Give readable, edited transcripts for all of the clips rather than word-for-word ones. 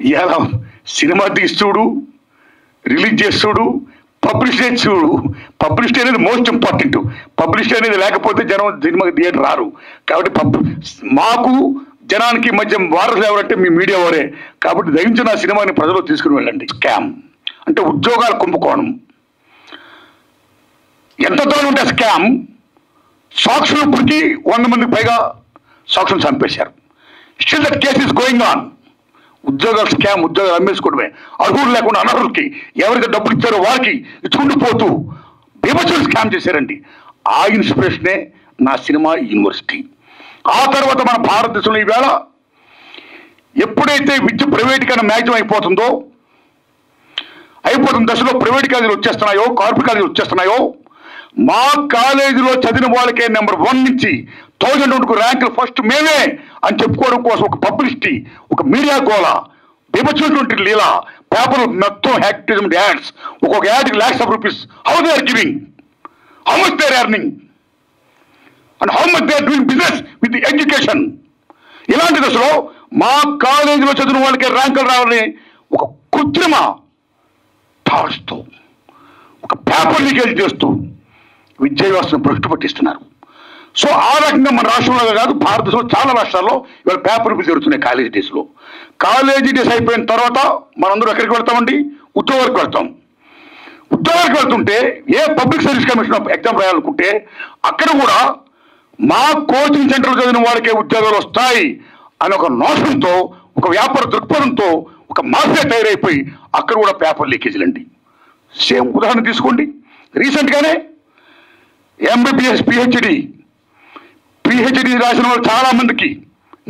ఇవాళ cinema తీస్తుడు, release చేస్తుడు, publish చేస్తుడు. Publish అనేది most important. Publish అనేది లేకపోతే జనం సినిమాకి థియేటర్ రారు. కాబట్టి మాకు జనానికి మధ్య వారసులు ఎవరంటే మీ మీడియా వారే. కాబట్టి దయించి నా సినిమాని ప్రజలు తీసుకుని వెళ్ళండి. స్కామ్ అంటే ఉద్యోగాల కుంభకోణం. ఎంత దూరం ఉంటే స్కామ్. సాక్షులు ఇప్పటికీ 100 మందికి పైగా సాక్షులు చంపేశారు. Still that case is going on. ఉద్యోగాలు స్కామ్, ఉద్యోగాలు అమ్మేసుకోవడమే. అర్హులు లేకుండా అనర్హులకి ఎవరికి డబ్బులు ఇచ్చారో వారికి ఇచ్చుకుంటూ పోతూ బీభత్సం స్కామ్ చేశారండి. ఆ ఇన్స్పిరేషనే నా సినిమా యూనివర్సిటీ. ఆ తర్వాత మన భారతదేశంలో ఈవేళ ఎప్పుడైతే విద్య ప్రైవేటీకరణ మ్యాక్సిమం అయిపోతున్న దశలో ప్రైవేట్ కాలేజీలు వచ్చేస్తున్నాయో, కార్పొరేట్ కాలేజీలు వచ్చేస్తున్నాయో, మా కాలేజీలో చదివిన వాళ్ళకే నెంబర్ 1 నుంచి 1000 వరకు ర్యాంకులు ఫస్ట్ మేమే అని చెప్పుకోవడం కోసం ఒక పబ్లిసిటీ, ఒక మీడియా గోళ, బీభత్సమైనటువంటి లీలా. పేపర్ మొత్తం యాక్టివిజం యాడ్స్, ఒక్కొక్క యాడ్కి lakhs of rupees. How they are giving, how much they are earning and how much they are doing business with the education. ఇలాంటి దశలో మా కాలేజీలో చదివిన వాళ్ళకే ర్యాంకులు రావాలని ఒక కృత్రిమ థాట్స్తో, ఒక పేపర్ లీకేజ్ చేస్తూ విద్యా వ్యవస్థను భ్రష్టు పట్టిస్తున్నారు. సో ఆ రకంగా మన రాష్ట్రంలో కాదు, భారతదేశంలో చాలా రాష్ట్రాల్లో ఇవాళ పేపర్ బిల్ జరుగుతున్నాయి కాలేజీ డేస్లో. కాలేజీ డేస్ అయిపోయిన తర్వాత మనందరూ ఎక్కడికి వెళ్తామండి? ఉద్యోగాలకు వెళ్తాం. ఉద్యోగాలకు వెళ్తుంటే ఏ పబ్లిక్ సర్వీస్ కమిషన్ ఎగ్జామ్ రాయాలనుకుంటే అక్కడ కూడా మా కోచింగ్ సెంటర్లో చదివిన వాళ్ళకే ఉద్యోగాలు వస్తాయి అని ఒక నోషన్తో, ఒక వ్యాపార దృక్పథంతో ఒక మాఫియా తయారైపోయి అక్కడ కూడా పేపర్ లీకేజీలు అండి. సేమ్ ఉదాహరణ తీసుకోండి. రీసెంట్గానే ఎంబీబీఎస్ పిహెచ్డి రాసిన వాళ్ళు చాలా మందికి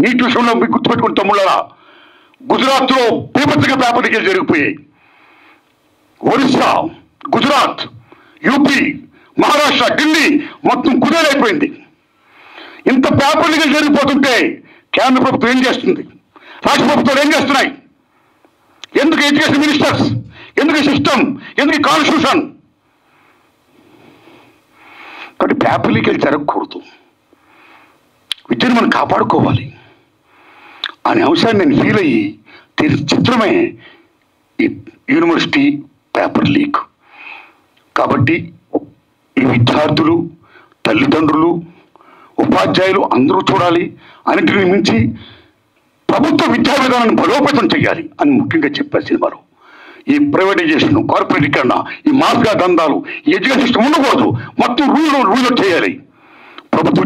నీట్ విషయంలో మీకు గుర్తుపెట్టుకుని తమ్ముళ్ళ గుజరాత్లో బీభత్సంగా పేపర్ లీకేజ్ జరిగిపోయాయి. ఒరిస్సా, గుజరాత్, యూపీ, మహారాష్ట్ర, ఢిల్లీ మొత్తం కుదేలైపోయింది. ఇంత పేపర్ లీకేజ్ జరిగిపోతుంటే కేంద్ర ప్రభుత్వం ఏం చేస్తుంది, రాష్ట్ర ప్రభుత్వాలు ఏం చేస్తున్నాయి? ఎందుకు ఎడ్యుకేషన్ మినిస్టర్స్, ఎందుకు సిస్టమ్, ఎందుకు కాన్స్టిట్యూషన్? కాబట్టి పేపర్ లీకేజ్ జరగకూడదు, విద్యను మనం కాపాడుకోవాలి అనే అంశాన్ని నేను ఫీల్ అయ్యి చిత్రమే ఈ యూనివర్సిటీ పేపర్ లీక్. కాబట్టి ఈ విద్యార్థులు, తల్లిదండ్రులు, ఉపాధ్యాయులు అందరూ చూడాలి. అన్నింటిని మించి ప్రభుత్వ విద్యా విధానాన్ని బలోపేతం చేయాలి అని ముఖ్యంగా చెప్పారు సినిమాలో. ఈ ప్రైవేటైజేషన్, కార్పొరేటీకరణ, ఈ మాఫియా దందాలు, ఈ ఎడ్యుకేషన్ సిస్టమ్ ఉండకూడదు. మొత్తం రూల్ చేయాలి. ప్రభుత్వ